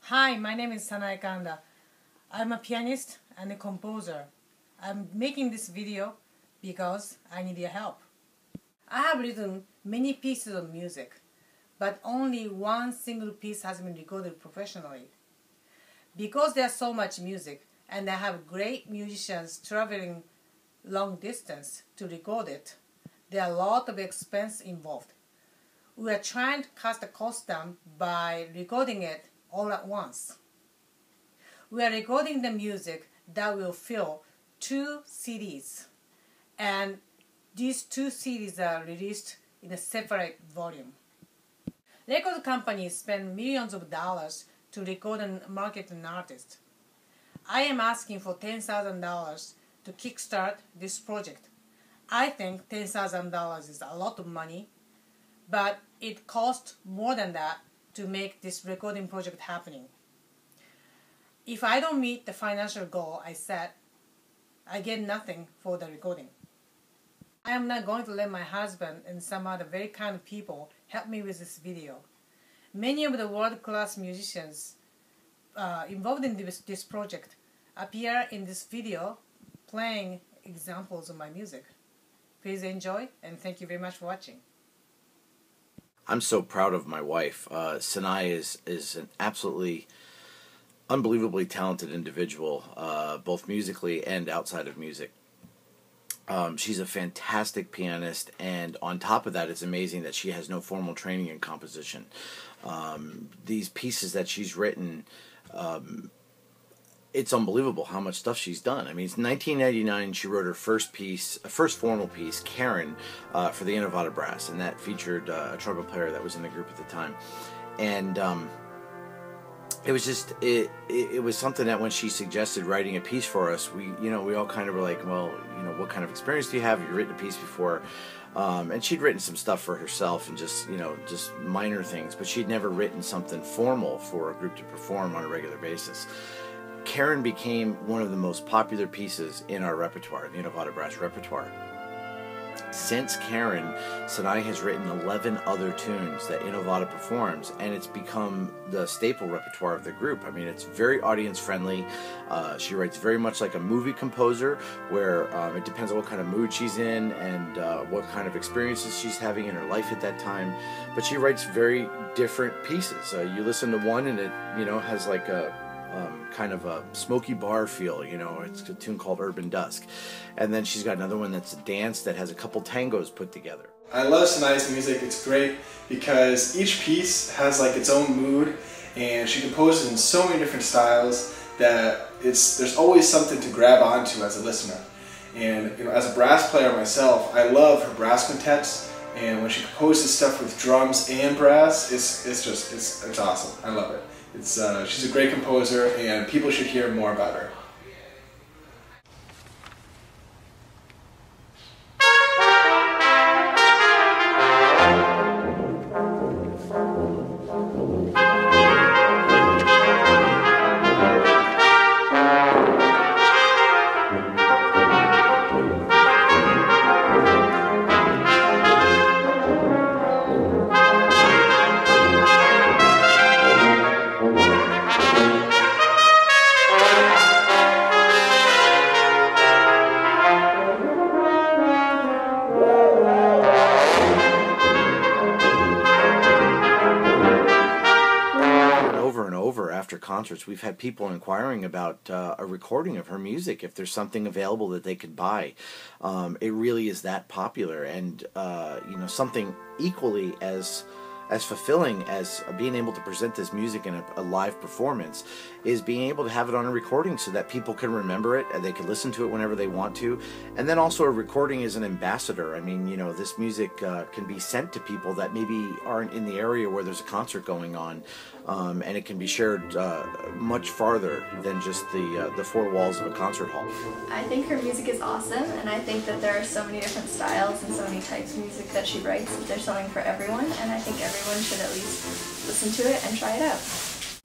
Hi, my name is Sanae Kanda. I'm a pianist and a composer. I'm making this video because I need your help. I have written many pieces of music, but only one single piece has been recorded professionally. Because there's so much music and I have great musicians traveling long distance to record it, there are a lot of expense involved. We are trying to cut the cost down by recording it all at once. We are recording the music that will fill 2 CDs, and these 2 CDs are released in a separate volume. Record companies spend millions of dollars to record and market an artist. I am asking for $10,000 to kickstart this project. I think $10,000 is a lot of money, but it costs more than that to make this recording project happening. If I don't meet the financial goal I set, I get nothing for the recording. I am not going to let my husband and some other very kind of people help me with this video. Many of the world-class musicians involved in this project appear in this video playing examples of my music. Please enjoy, and thank you very much for watching. I'm so proud of my wife. Sanae is an absolutely unbelievably talented individual, both musically and outside of music. She's a fantastic pianist, and on top of that, it's amazing that she has no formal training in composition. These pieces that she's written, it's unbelievable how much stuff she's done. I mean, it's 1999 she wrote her first formal piece, Karen, for the Innovata Brass, and that featured a trumpet player that was in the group at the time. And it was just it was something that when she suggested writing a piece for us, we all kind of were like, well, what kind of experience do you have? Have you written a piece before? And she'd written some stuff for herself and just minor things, but she'd never written something formal for a group to perform on a regular basis. Karen became one of the most popular pieces in our repertoire, the Innovata Brass repertoire. Since Karen, Sanae has written 11 other tunes that Innovata performs, and it's become the staple repertoire of the group. I mean, it's very audience-friendly. She writes very much like a movie composer, where it depends on what kind of mood she's in and what kind of experiences she's having in her life at that time. But she writes very different pieces. You listen to one, and it has like a kind of a smoky bar feel, it's a tune called Urban Dusk. And then she's got another one that's a dance that has a couple tangos put together. I love Sanae's music. It's great because each piece has like its own mood, and she composes in so many different styles that there's always something to grab onto as a listener. And as a brass player myself, I love her brass quintets, and when she composes stuff with drums and brass, it's awesome. I love it. She's a great composer, and people should hear more about her. After concerts, we've had people inquiring about a recording of her music, if there's something available that they could buy. It really is that popular, and something equally as fulfilling as being able to present this music in a live performance is being able to have it on a recording so that people can remember it and they can listen to it whenever they want to. And then also a recording is an ambassador. I mean, this music can be sent to people that maybe aren't in the area where there's a concert going on, and it can be shared much farther than just the 4 walls of a concert hall. I think her music is awesome, and I think that there are so many different styles and so many types of music that she writes that there's something for everyone, and I think everyone should at least listen to it and try it out.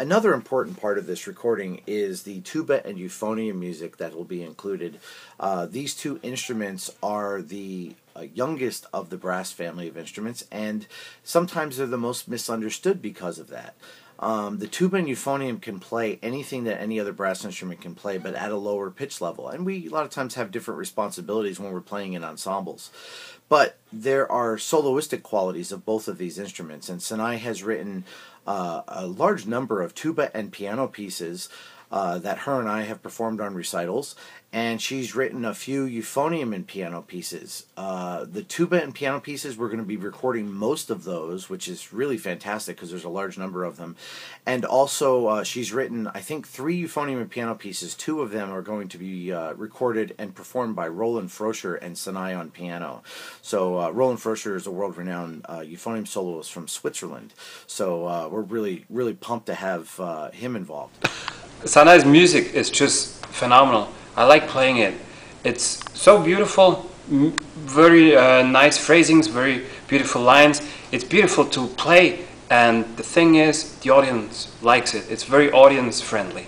Another important part of this recording is the tuba and euphonium music that will be included. These 2 instruments are the youngest of the brass family of instruments, and sometimes they're the most misunderstood because of that. The tuba and euphonium can play anything that any other brass instrument can play, but at a lower pitch level. And we, a lot of times, have different responsibilities when we're playing in ensembles. But there are soloistic qualities of both of these instruments, and Sanae has written a large number of tuba and piano pieces that her and I have performed on recitals, and she's written a few euphonium and piano pieces. The tuba and piano pieces, we're going to be recording most of those, which is really fantastic because there's a large number of them. And also she's written, I think, 3 euphonium and piano pieces. 2 of them are going to be recorded and performed by Roland Froscher and Sanae on piano. So Roland Froscher is a world-renowned euphonium soloist from Switzerland. So we're really, really pumped to have him involved. Sanae's music is just phenomenal. I like playing it. It's so beautiful, very nice phrasings, very beautiful lines. It's beautiful to play, and the thing is, the audience likes it. It's very audience friendly.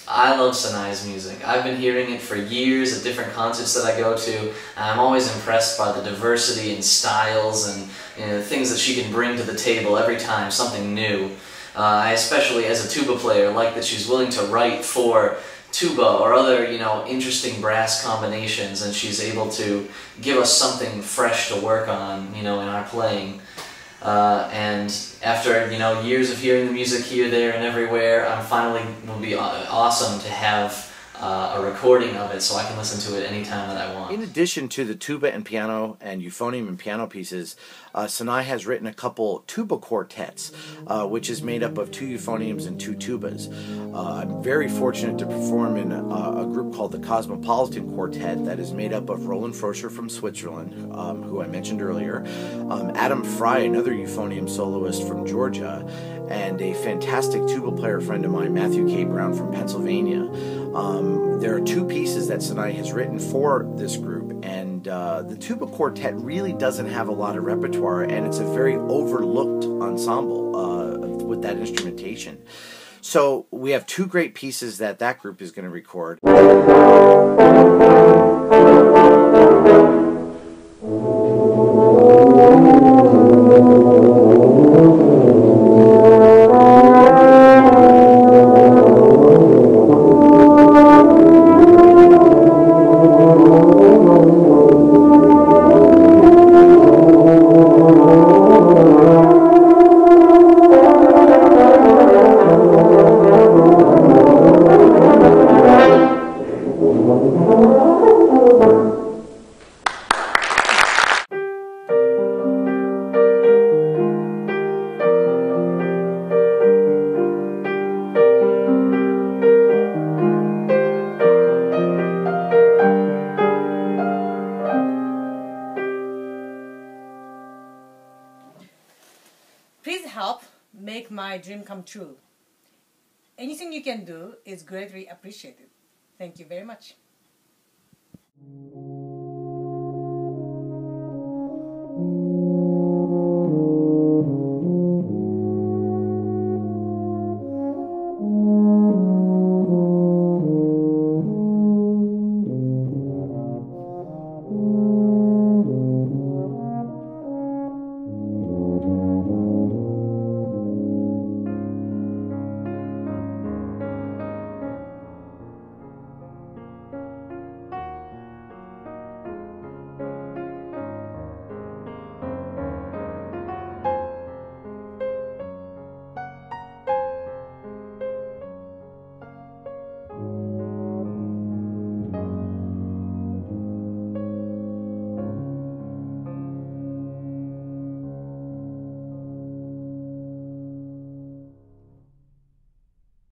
I love Sanae's music. I've been hearing it for years at different concerts that I go to, and I'm always impressed by the diversity in styles and the things that she can bring to the table every time, something new. I especially, as a tuba player, like that she's willing to write for tuba or other, interesting brass combinations, and she's able to give us something fresh to work on, in our playing. And after, years of hearing the music here, there, and everywhere, will be awesome to have a recording of it so I can listen to it anytime that I want. In addition to the tuba and piano and euphonium and piano pieces, Sanae has written a couple tuba quartets, which is made up of 2 euphoniums and 2 tubas. I'm very fortunate to perform in a group called the Cosmopolitan Quartet that is made up of Roland Froscher from Switzerland, who I mentioned earlier, Adam Fry, another euphonium soloist from Georgia, and a fantastic tuba player friend of mine, Matthew K. Brown from Pennsylvania. There are 2 pieces that Sanae has written for this group, and the tuba quartet really doesn't have a lot of repertoire, and it's a very overlooked ensemble with that instrumentation. So we have 2 great pieces that group is going to record. Please help make my dream come true. Anything you can do is greatly appreciated. Thank you very much.